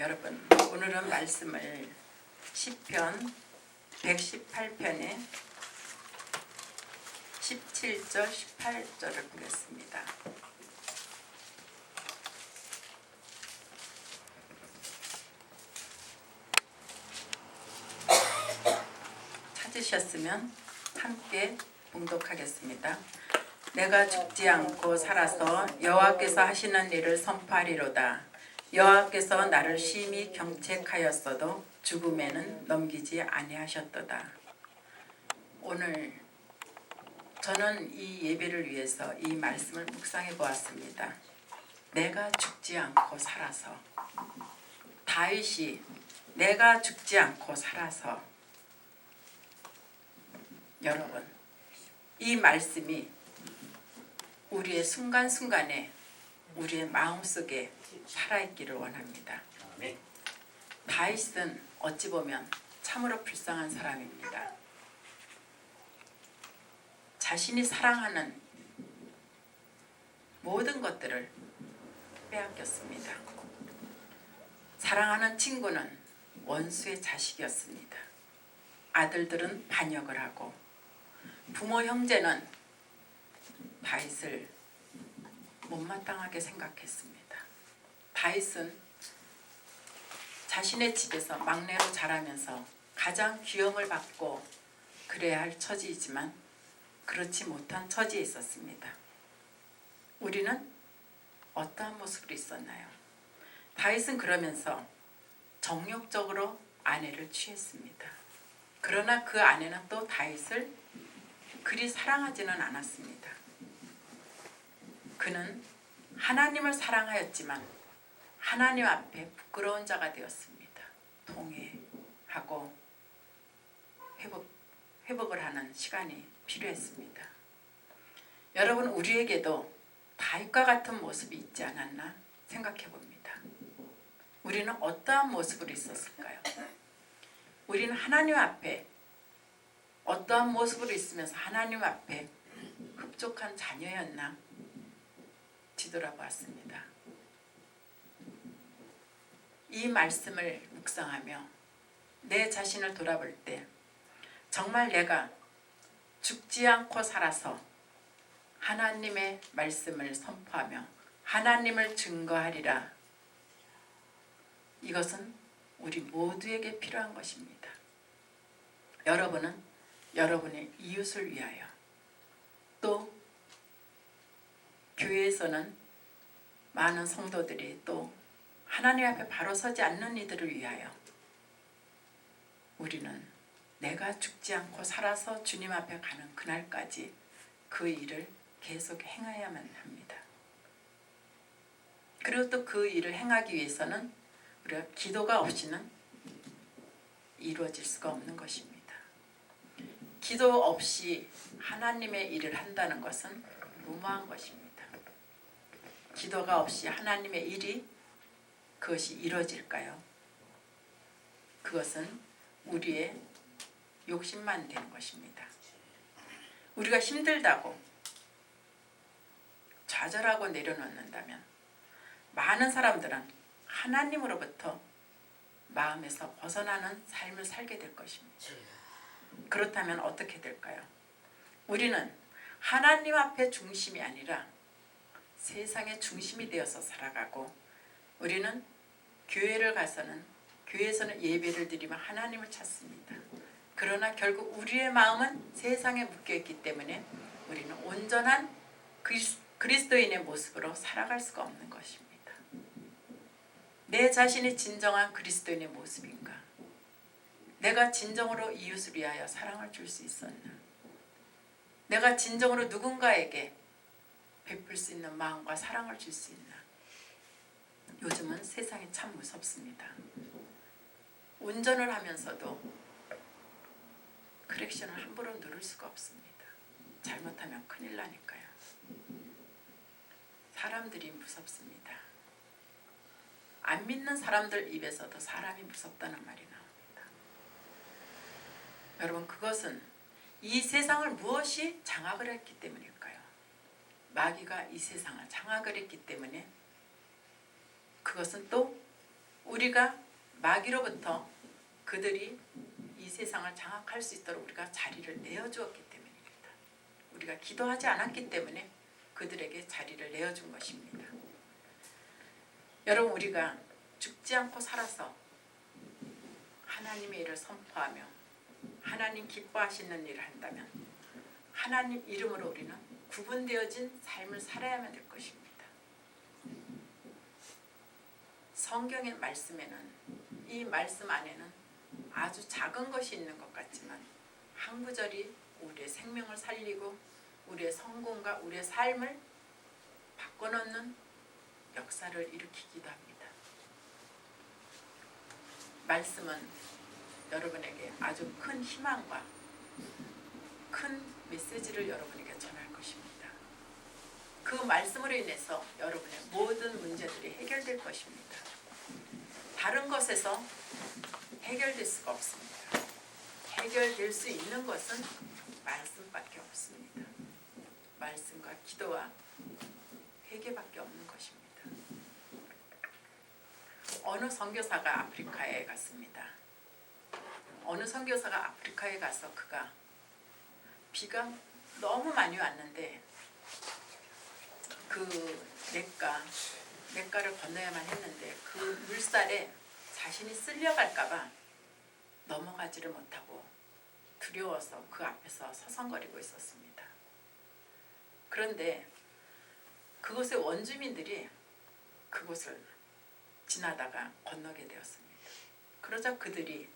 여러분, 오늘은 말씀을 시편 118편에 17절 18절을 보겠습니다. 찾으셨으면 함께 봉독하겠습니다. 내가 죽지 않고 살아서 여호와께서 하시는 일을 선포하리로다. 여호와께서 나를 심히 경책하였어도 죽음에는 넘기지 아니하셨도다. 오늘 저는 이 예배를 위해서 이 말씀을 묵상해 보았습니다. 내가 죽지 않고 살아서, 다윗이 내가 죽지 않고 살아서, 여러분, 이 말씀이 우리의 순간순간에 우리의 마음속에 살아있기를 원합니다. 다윗은 어찌 보면 참으로 불쌍한 사람입니다. 자신이 사랑하는 모든 것들을 빼앗겼습니다. 사랑하는 친구는 원수의 자식이었습니다. 아들들은 반역을 하고 부모 형제는 다윗을 못마땅하게 생각했습니다. 다윗은 자신의 집에서 막내로 자라면서 가장 귀염을 받고 그래야 할 처지이지만 그렇지 못한 처지에 있었습니다. 우리는 어떠한 모습으로 있었나요? 다윗은 그러면서 정욕적으로 아내를 취했습니다. 그러나 그 아내는 또 다윗을 그리 사랑하지는 않았습니다. 그는 하나님을 사랑하였지만 하나님 앞에 부끄러운 자가 되었습니다. 통회하고 회복을 하는 시간이 필요했습니다. 여러분, 우리에게도 다윗과 같은 모습이 있지 않았나 생각해 봅니다. 우리는 어떠한 모습으로 있었을까요? 우리는 하나님 앞에 어떠한 모습으로 있으면서 하나님 앞에 흡족한 자녀였나 뒤돌아보았습니다. 이 말씀을 묵상하며 내 자신을 돌아볼 때 정말 내가 죽지 않고 살아서 하나님의 말씀을 선포하며 하나님을 증거하리라. 이것은 우리 모두에게 필요한 것입니다. 여러분은 여러분의 이웃을 위하여, 또 교회에서는 많은 성도들이 또 하나님 앞에 바로 서지 않는 이들을 위하여 우리는 내가 죽지 않고 살아서 주님 앞에 가는 그날까지 그 일을 계속 행해야만 합니다. 그리고 또 그 일을 행하기 위해서는 우리가 기도가 없이는 이루어질 수가 없는 것입니다. 기도 없이 하나님의 일을 한다는 것은 무모한 것입니다. 기도가 없이 하나님의 일이 그것이 이루어질까요? 그것은 우리의 욕심만 되는 것입니다. 우리가 힘들다고 좌절하고 내려놓는다면 많은 사람들은 하나님으로부터 마음에서 벗어나는 삶을 살게 될 것입니다. 그렇다면 어떻게 될까요? 우리는 하나님 앞에 중심이 아니라 세상의 중심이 되어서 살아가고, 우리는 교회를 가서는 교회에서는 예배를 드리며 하나님을 찾습니다. 그러나 결국 우리의 마음은 세상에 묶여있기 때문에 우리는 온전한 그리스도인의 모습으로 살아갈 수가 없는 것입니다. 내 자신이 진정한 그리스도인의 모습인가? 내가 진정으로 이웃을 위하여 사랑을 줄 수 있었나? 내가 진정으로 누군가에게 베풀 수 있는 마음과 사랑을 줄 수 있나? 요즘은 세상이 참 무섭습니다. 운전을 하면서도 크랙션을 함부로 누를 수가 없습니다. 잘못하면 큰일 나니까요. 사람들이 무섭습니다. 안 믿는 사람들 입에서도 사람이 무섭다는 말이 나옵니다. 여러분, 그것은 이 세상을 무엇이 장악을 했기 때문일까요? 마귀가 이 세상을 장악을 했기 때문에 그것은 또 우리가 마귀로부터 그들이 이 세상을 장악할 수 있도록 우리가 자리를 내어주었기 때문입니다. 우리가 기도하지 않았기 때문에 그들에게 자리를 내어준 것입니다. 여러분, 우리가 죽지 않고 살아서 하나님의 일을 선포하며 하나님 기뻐하시는 일을 한다면 하나님 이름으로 우리는 구분되어진 삶을 살아야만 될 것입니다. 성경의 말씀에는, 이 말씀 안에는 아주 작은 것이 있는 것 같지만 한 구절이 우리의 생명을 살리고 우리의 성공과 우리의 삶을 바꿔놓는 역사를 일으키기도 합니다. 말씀은 여러분에게 아주 큰 희망과 큰 메시지를 여러분에게 전할 것입니다. 그 말씀으로 인해서 여러분의 모든 문제들이 해결될 것입니다. 다른 것에서 해결될 수가 없습니다. 해결될 수 있는 것은 말씀밖에 없습니다. 말씀과 기도와 회개밖에 없는 것입니다. 어느 선교사가 아프리카에 갔습니다. 어느 선교사가 아프리카에 가서 그가 비가 너무 많이 왔는데 그 냇가를 건너야만 했는데 그 물살에 자신이 쓸려갈까봐 넘어가지를 못하고 두려워서 그 앞에서 서성거리고 있었습니다. 그런데 그곳의 원주민들이 그곳을 지나다가 건너게 되었습니다. 그러자 그들이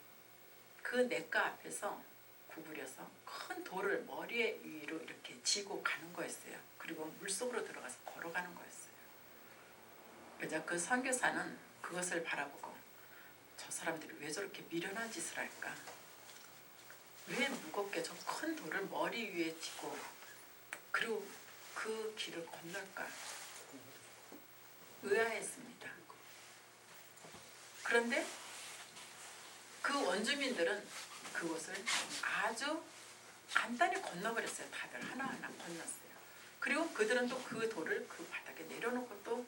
그 냇가 앞에서 구부려서 큰 돌을 머리 위로 이렇게 지고 가는 거였어요. 그리고 물속으로 들어가서 걸어가는 거였어요. 그래서 그 선교사는 그것을 바라보고 저 사람들이 왜 저렇게 미련한 짓을 할까? 왜 무겁게 저 큰 돌을 머리 위에 지고 그리고 그 길을 건널까? 의아했습니다. 그런데 그 원주민들은 그곳을 아주 간단히 건너버렸어요. 다들 하나하나 건넜어요. 그리고 그들은 또 그 돌을 그 바닥에 내려놓고 또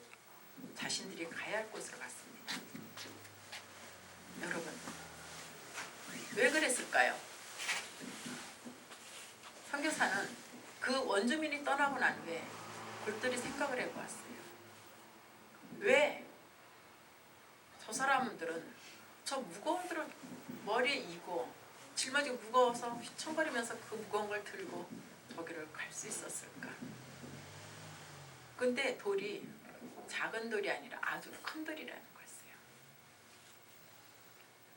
자신들이 가야 할 곳으로 갔습니다. 여러분, 왜 그랬을까요? 선교사는 그 원주민이 떠나고 난 후에 골똘히 생각을 해보았어요. 왜 저 사람들은 저 무거운 돌을 머리에 이고 짊어지고 무거워서 휘청거리면서 그 무거운 걸 들고 저기를 갈 수 있었을까? 근데 돌이 작은 돌이 아니라 아주 큰 돌이라는 거였어요.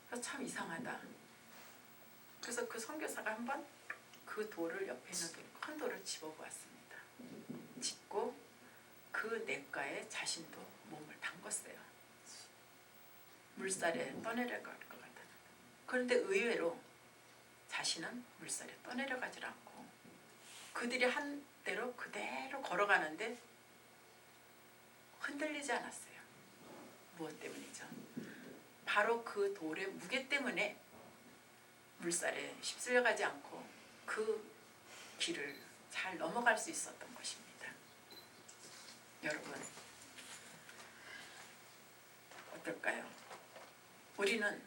그래서 참 이상하다. 그래서 그 선교사가 한번 그 돌을 옆에 있는 큰 돌을 집어보았습니다. 짚고 그 냇가에 자신도 몸을 담궜어요. 물살에 떠내려갈 것 같다. 그런데 의외로 자신은 물살에 떠내려가질 않고 그들이 한 대로 그대로 걸어가는데 흔들리지 않았어요. 무엇 때문이죠? 바로 그 돌의 무게 때문에 물살에 휩쓸려가지 않고 그 길을 잘 넘어갈 수 있었던 것입니다. 여러분, 어떨까요? 우리는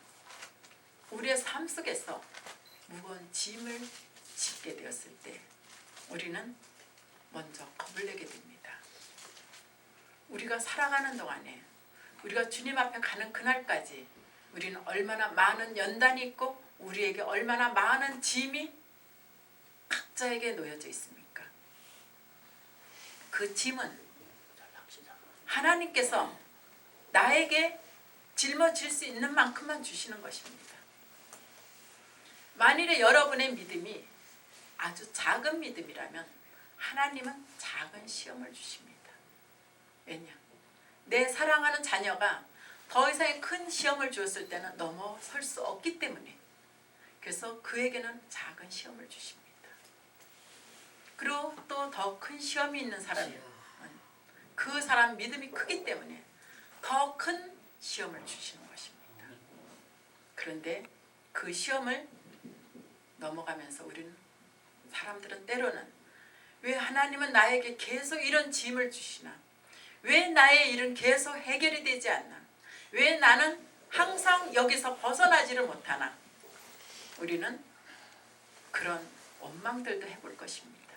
우리의 삶 속에서 무거운 짐을 짓게 되었을 때 우리는 먼저 겁을 내게 됩니다. 우리가 살아가는 동안에 우리가 주님 앞에 가는 그날까지 우리는 얼마나 많은 연단이 있고 우리에게 얼마나 많은 짐이 각자에게 놓여져 있습니까? 그 짐은 하나님께서 나에게 짊어질 수 있는 만큼만 주시는 것입니다. 만일에 여러분의 믿음이 아주 작은 믿음이라면 하나님은 작은 시험을 주십니다. 왜냐? 내 사랑하는 자녀가 더 이상의 큰 시험을 주었을 때는 넘어설 수 없기 때문에 그래서 그에게는 작은 시험을 주십니다. 그리고 또 더 큰 시험이 있는 사람은 그 사람 믿음이 크기 때문에 더 큰 시험을 주시는 것입니다. 그런데 그 시험을 넘어가면서 우리는 사람들은 때로는 왜 하나님은 나에게 계속 이런 짐을 주시나? 왜 나의 일은 계속 해결이 되지 않나? 왜 나는 항상 여기서 벗어나지를 못하나? 우리는 그런 원망들도 해볼 것입니다.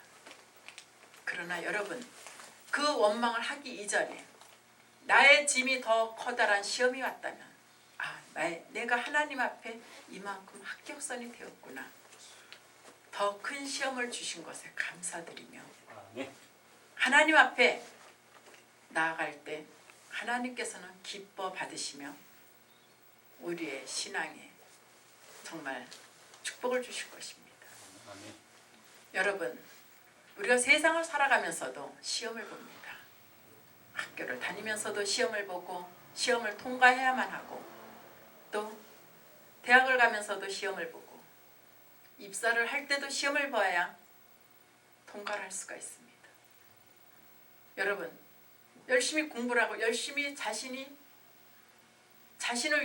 그러나 여러분, 그 원망을 하기 이전에 나의 짐이 더 커다란 시험이 왔다면 내가 하나님 앞에 이만큼 합격선이 되었구나. 더 큰 시험을 주신 것에 감사드리며 하나님 앞에 나아갈 때 하나님께서는 기뻐 받으시며 우리의 신앙에 정말 축복을 주실 것입니다. 여러분, 우리가 세상을 살아가면서도 시험을 봅니다. 학교를 다니면서도 시험을 보고 시험을 통과해야만 하고 또 대학을 가면서도 시험을 보고 입사를 할 때도 시험을 봐야 통과를 할 수가 있습니다. 여러분, 열심히 공부를 하고 열심히 자신을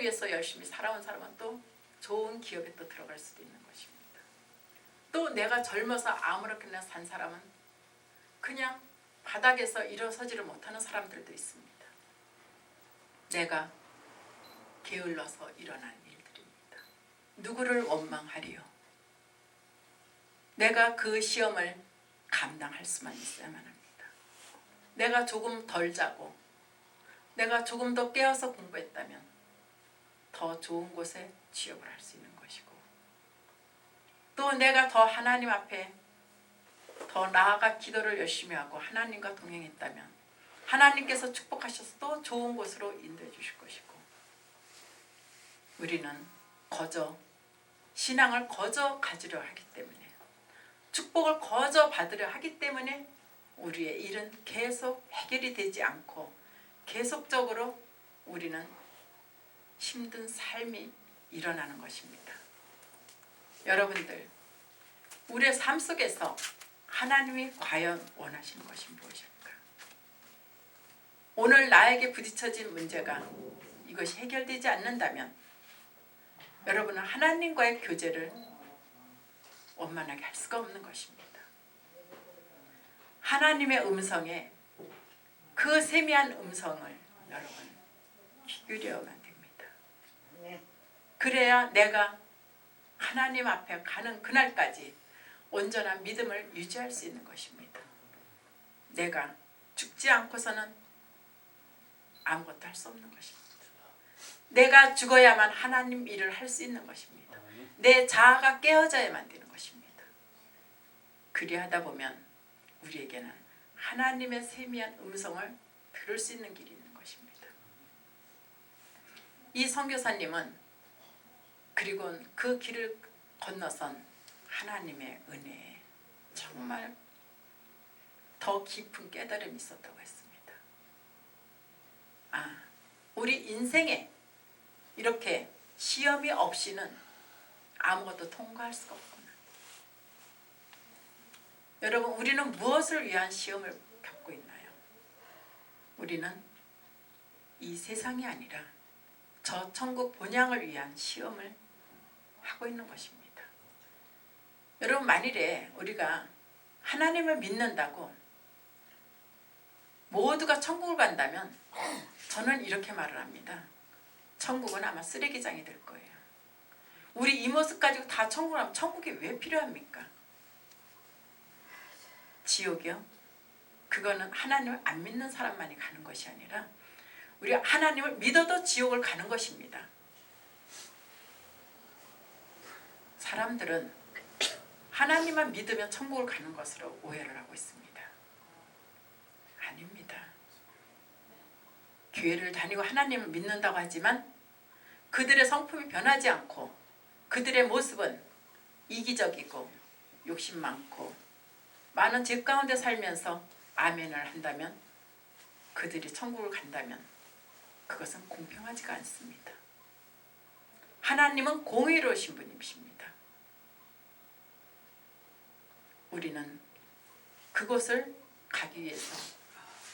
위해서 열심히 살아온 사람은 또 좋은 기업에 또 들어갈 수도 있는 것입니다. 또 내가 젊어서 아무렇게나 산 사람은 그냥 바닥에서 일어서지를 못하는 사람들도 있습니다. 내가 게을러서 일어난 일들입니다. 누구를 원망하리요? 내가 그 시험을 감당할 수만 있어야만 합니다. 내가 조금 덜 자고 내가 조금 더 깨어서 공부했다면 더 좋은 곳에 취업을 할 수 있는 것이고 또 내가 더 하나님 앞에 더 나아가 기도를 열심히 하고 하나님과 동행했다면 하나님께서 축복하셔서 또 좋은 곳으로 인도해 주실 것이고 우리는 신앙을 거저 가지려 하기 때문에 축복을 거저 받으려 하기 때문에 우리의 일은 계속 해결이 되지 않고 계속적으로 우리는 힘든 삶이 일어나는 것입니다. 여러분들, 우리의 삶 속에서 하나님이 과연 원하시는 것이 무엇일까? 오늘 나에게 부딪혀진 문제가 이것이 해결되지 않는다면 여러분은 하나님과의 교제를 원만하게 할 수가 없는 것입니다. 하나님의 음성에 그 세미한 음성을 여러분 귀 기울여야만 됩니다. 그래야 내가 하나님 앞에 가는 그날까지 온전한 믿음을 유지할 수 있는 것입니다. 내가 죽지 않고서는 아무것도 할 수 없는 것입니다. 내가 죽어야만 하나님 일을 할 수 있는 것입니다. 내 자아가 깨어져야만 되는 것입니다. 그리하다 보면 우리에게는 하나님의 세미한 음성을 들을 수 있는 길이 있는 것입니다. 이 선교사님은 그리고 그 길을 건너선 하나님의 은혜에 정말 더 깊은 깨달음이 있었다고 했습니다. 우리 인생에 이렇게 시험이 없이는 아무것도 통과할 수가 없구나. 여러분, 우리는 무엇을 위한 시험을 겪고 있나요? 우리는 이 세상이 아니라 저 천국 본향을 위한 시험을 하고 있는 것입니다. 여러분, 만일에 우리가 하나님을 믿는다고 모두가 천국을 간다면 저는 이렇게 말을 합니다. 천국은 아마 쓰레기장이 될 거예요. 우리 이 모습 가지고 다 천국을 하면 천국이 왜 필요합니까? 지옥이요? 그거는 하나님을 안 믿는 사람만이 가는 것이 아니라 우리 하나님을 믿어도 지옥을 가는 것입니다. 사람들은 하나님만 믿으면 천국을 가는 것으로 오해를 하고 있습니다. 아닙니다. 교회를 다니고 하나님을 믿는다고 하지만 그들의 성품이 변하지 않고 그들의 모습은 이기적이고 욕심 많고 많은 죄 가운데 살면서 아멘을 한다면 그들이 천국을 간다면 그것은 공평하지가 않습니다. 하나님은 공의로우신 분이십니다. 우리는 그곳을 가기 위해서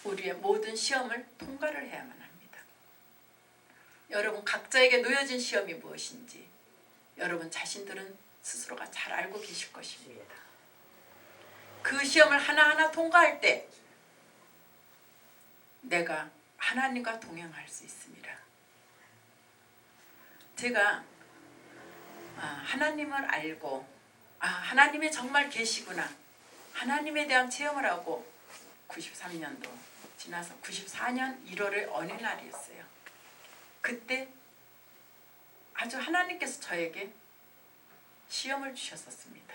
우리의 모든 시험을 통과를 해야만 합니다. 여러분, 각자에게 놓여진 시험이 무엇인지 여러분 자신들은 스스로가 잘 알고 계실 것입니다. 그 시험을 하나하나 통과할 때 내가 하나님과 동행할 수 있습니다. 제가 하나님을 알고 하나님이 정말 계시구나, 하나님에 대한 체험을 하고 93년도 지나서 94년 1월의 어느 날이었어요. 그때 아주 하나님께서 저에게 시험을 주셨었습니다.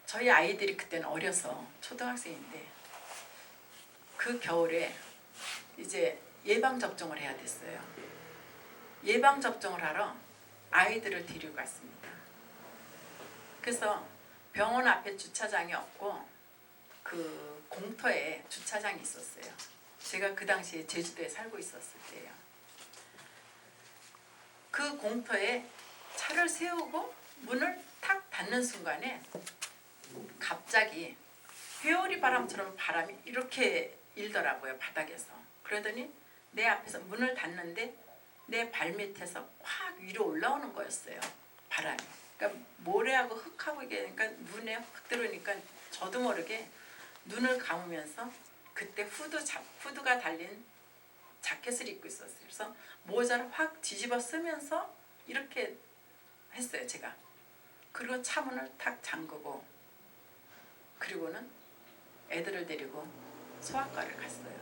저희 아이들이 그때는 어려서 초등학생인데 그 겨울에 이제 예방접종을 해야 됐어요. 예방접종을 하러 아이들을 데리고 갔습니다. 그래서 병원 앞에 주차장이 없고 그 공터에 주차장이 있었어요. 제가 그 당시에 제주도에 살고 있었을 때예요. 그 공터에 차를 세우고 문을 탁 닫는 순간에 갑자기 회오리 바람처럼 바람이 이렇게 일더라고요, 바닥에서. 그러더니 내 앞에서 문을 닫는데 내 발밑에서 확 위로 올라오는 거였어요, 바람이. 그러니까 모래하고 흙하고 이게 그러니까 눈에 확 들어오니까 저도 모르게 눈을 감으면서 그때 후드가 달린 자켓을 입고 있었어요. 그래서 모자를 확 뒤집어 쓰면서 이렇게 했어요, 제가. 그리고 차문을 탁 잠그고 그리고는 애들을 데리고 소아과를 갔어요.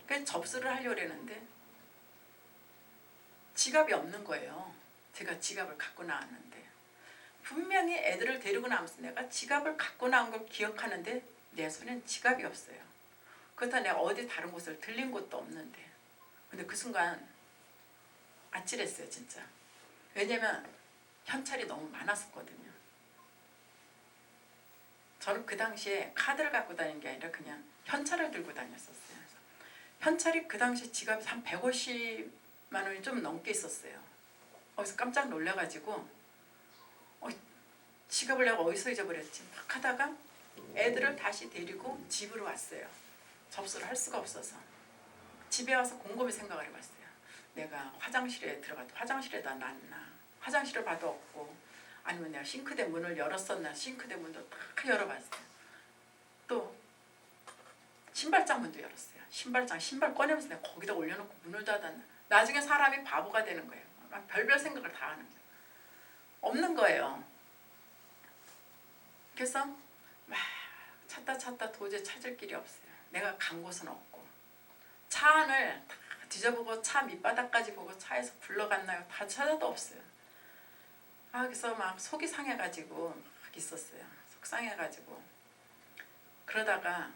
그래서 접수를 하려고 했는데 지갑이 없는 거예요. 제가 지갑을 갖고 나왔는데 분명히 애들을 데리고 나면서 내가 지갑을 갖고 나온 걸 기억하는데 내 손엔 지갑이 없어요. 그렇다 내가 어디 다른 곳을 들린 곳도 없는데. 근데 그 순간 아찔했어요, 진짜. 왜냐면 현찰이 너무 많았었거든요. 저는 그 당시에 카드를 갖고 다니는 게 아니라 그냥 현찰을 들고 다녔었어요. 그래서 현찰이 그 당시 지갑이 한 150만 원이 좀 넘게 있었어요. 거기서 깜짝 놀라가지고 지갑을 내가 어디서 잊어버렸지 막 하다가 애들을 다시 데리고 집으로 왔어요. 접수를 할 수가 없어서. 집에 와서 곰곰이 생각을 해봤어요. 내가 화장실에 들어가도 화장실에다 놨나, 화장실을 봐도 없고, 아니면 내가 싱크대 문을 열었었나, 싱크대 문도 다 열어봤어요. 또 신발장 문도 열었어요. 신발 꺼내면서 내가 거기다 올려놓고 문을 닫았나. 나중에 사람이 바보가 되는 거예요. 막 별별 생각을 다 하는 거예요. 없는 거예요. 그래서 막 찾다 도저히 찾을 길이 없어요. 내가 간 곳은 없고, 차 안을 다 뒤져보고 차 밑바닥까지 보고 차에서 굴러갔나요? 다 찾아도 없어요. 그래서 막 속이 상해가지고 막 있었어요. 속상해가지고 그러다가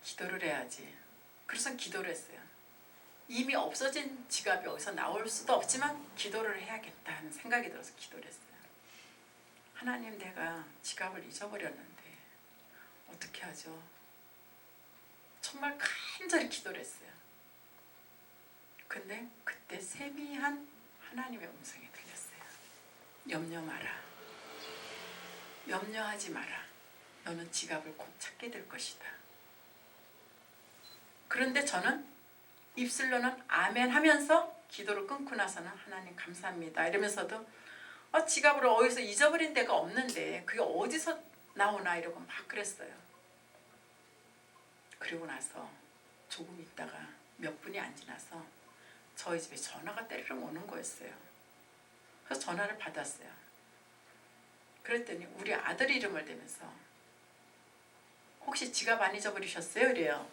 기도를 해야지. 그래서 기도를 했어요. 이미 없어진 지갑이 어디서 나올 수도 없지만 기도를 해야겠다 하는 생각이 들어서 기도를 했어요. 하나님, 내가 지갑을 잊어버렸는데 어떻게 하죠? 정말 간절히 기도를 했어요. 근데 그때 세미한 하나님의 음성이 들렸어요. 염려 마라. 염려하지 마라. 너는 지갑을 곧 찾게 될 것이다. 그런데 저는 입술로는 아멘 하면서 기도를 끊고 나서는 하나님 감사합니다 이러면서도 지갑을 어디서 잊어버린 데가 없는데 그게 어디서 나오나 이러고 막 그랬어요. 그리고 나서 조금 있다가 몇 분이 안 지나서 저희 집에 전화가 때리러 오는 거였어요. 그래서 전화를 받았어요. 그랬더니 우리 아들 이름을 대면서 혹시 지갑 안 잊어버리셨어요? 이래요.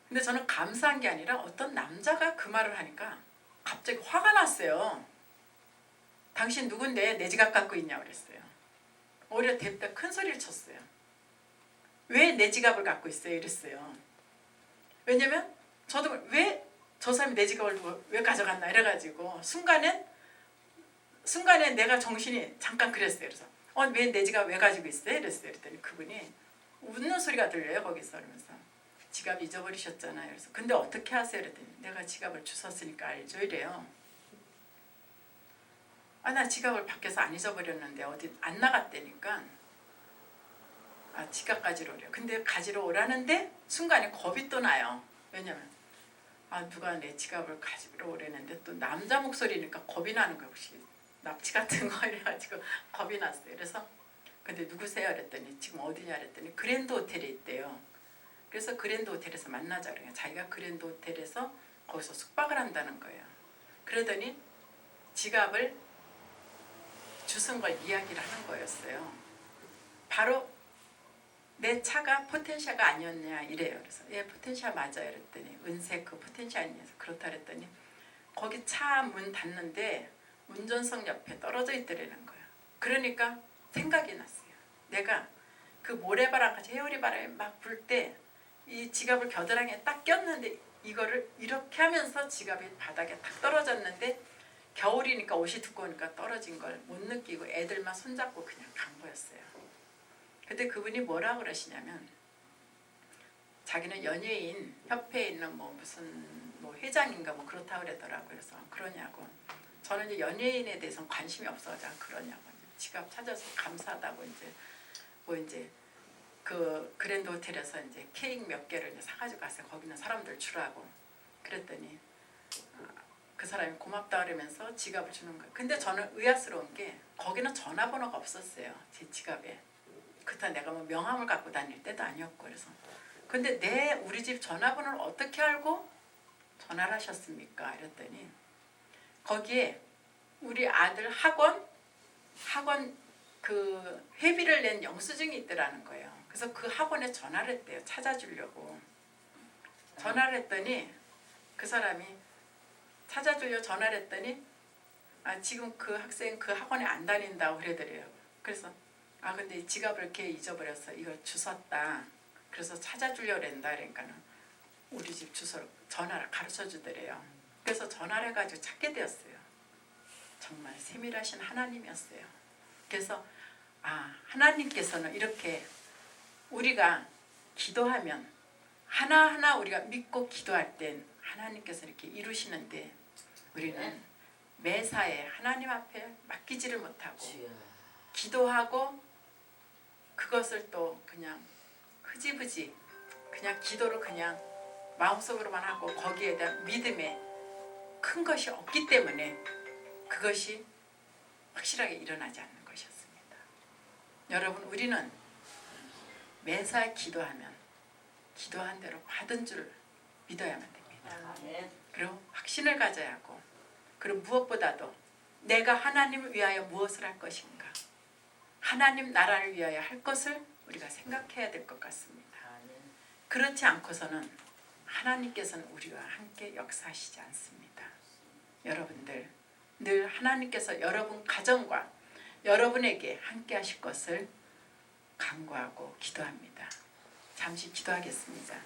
근데 저는 감사한 게 아니라 어떤 남자가 그 말을 하니까 갑자기 화가 났어요. 당신 누군데 내 지갑 갖고 있냐고 그랬어요. 오히려 대답 큰 소리를 쳤어요. 왜 내 지갑을 갖고 있어요? 이랬어요. 왜냐면 저도 왜 저 사람이 내 지갑을 왜 가져갔나 이래가지고 순간에 내가 정신이 잠깐 그랬어요. 그래서 왜 내 지갑 왜 가지고 있어요? 이랬어요. 그랬더니 그분이 웃는 소리가 들려요. 거기서. 그러면서 지갑 잊어버리셨잖아요. 그래서 근데 어떻게 하세요? 그랬더니 내가 지갑을 주웠으니까 알죠? 이래요. 나 지갑을 밖에서 안 잊어버렸는데 어디 안 나갔다니까 지갑 가지러 오래요. 근데 가지러 오라는데 순간에 겁이 또 나요. 왜냐면 누가 내 지갑을 가지러 오라는데 또 남자 목소리니까 겁이 나는 거예요. 혹시 납치 같은 거 이래가지고 겁이 났어요. 그래서 근데 누구세요? 그랬더니 지금 어디냐 그랬더니 그랜드 호텔에 있대요. 그래서 그랜드 호텔에서 만나자 그래요. 자기가 그랜드 호텔에서 거기서 숙박을 한다는 거예요. 그러더니 지갑을 주운 걸 이야기를 하는 거였어요. 바로 내 차가 포텐샤가 아니었냐 이래요. 그래서 예 포텐샤 맞아요. 그랬더니 은색 그 포텐샤 아니어서 그렇다 그랬더니 거기 차 문 닫는데 운전석 옆에 떨어져 있더라는 거예요. 그러니까 생각이 났어요. 내가 그 모래바람 같이 해오리 바람이 막 불 때 이 지갑을 겨드랑이에 딱 꼈는데 이거를 이렇게 하면서 지갑이 바닥에 탁 떨어졌는데 겨울이니까 옷이 두꺼우니까 떨어진 걸 못 느끼고 애들만 손잡고 그냥 간 거였어요. 근데 그분이 뭐라 그러시냐면 자기는 연예인 협회에 있는 뭐 무슨 뭐 회장인가 뭐 그렇다고 그러더라고요. 그래서 그러냐고. 저는 이제 연예인에 대해서는 관심이 없어서 그러냐고. 지갑 찾아서 감사하다고 이제 뭐 이제 그 그랜드 호텔에서 이제 케이크 몇 개를 이제 사가지고 갔어요. 거기는 사람들 주라고. 그랬더니 그 사람이 고맙다 그러면서 지갑을 주는 거예요. 근데 저는 의아스러운 게 거기는 전화번호가 없었어요. 제 지갑에. 그렇다 내가 뭐 명함을 갖고 다닐 때도 아니었고 그래서. 근데 우리 집 전화번호를 어떻게 알고 전화를 하셨습니까? 이랬더니 거기에 우리 아들 학원 그 회비를 낸 영수증이 있더라는 거예요. 그래서 그 학원에 전화를 했대요. 찾아주려고. 전화를 했더니 그 사람이 찾아주려고 전화를 했더니 지금 그 학생 그 학원에 안 다닌다고 그러더래요. 그래서 근데 지갑을 이렇게 잊어버려서 이걸 주웠다. 그래서 찾아주려고 그랬다. 그러니까는 우리 집 주소를 전화를 가르쳐 주더래요. 그래서 전화를 해가지고 찾게 되었어요. 정말 세밀하신 하나님이었어요. 그래서 하나님께서는 이렇게 우리가 기도하면 하나하나 우리가 믿고 기도할 땐 하나님께서 이렇게 이루시는데 우리는 매사에 하나님 앞에 맡기지를 못하고 기도하고 그것을 또 그냥 흐지부지 그냥 기도를 그냥 마음속으로만 하고 거기에 대한 믿음에 큰 것이 없기 때문에 그것이 확실하게 일어나지 않는 것이었습니다. 여러분 우리는 매사에 기도하면 기도한 대로 받은 줄 믿어야만 됩니다. 그리고 확신을 가져야 하고 그리고 무엇보다도 내가 하나님을 위하여 무엇을 할 것인가 하나님 나라를 위하여 할 것을 우리가 생각해야 될 것 같습니다. 그렇지 않고서는 하나님께서는 우리와 함께 역사하시지 않습니다. 여러분들 늘 하나님께서 여러분 가정과 여러분에게 함께 하실 것을 간구하고 기도합니다. 잠시 기도하겠습니다.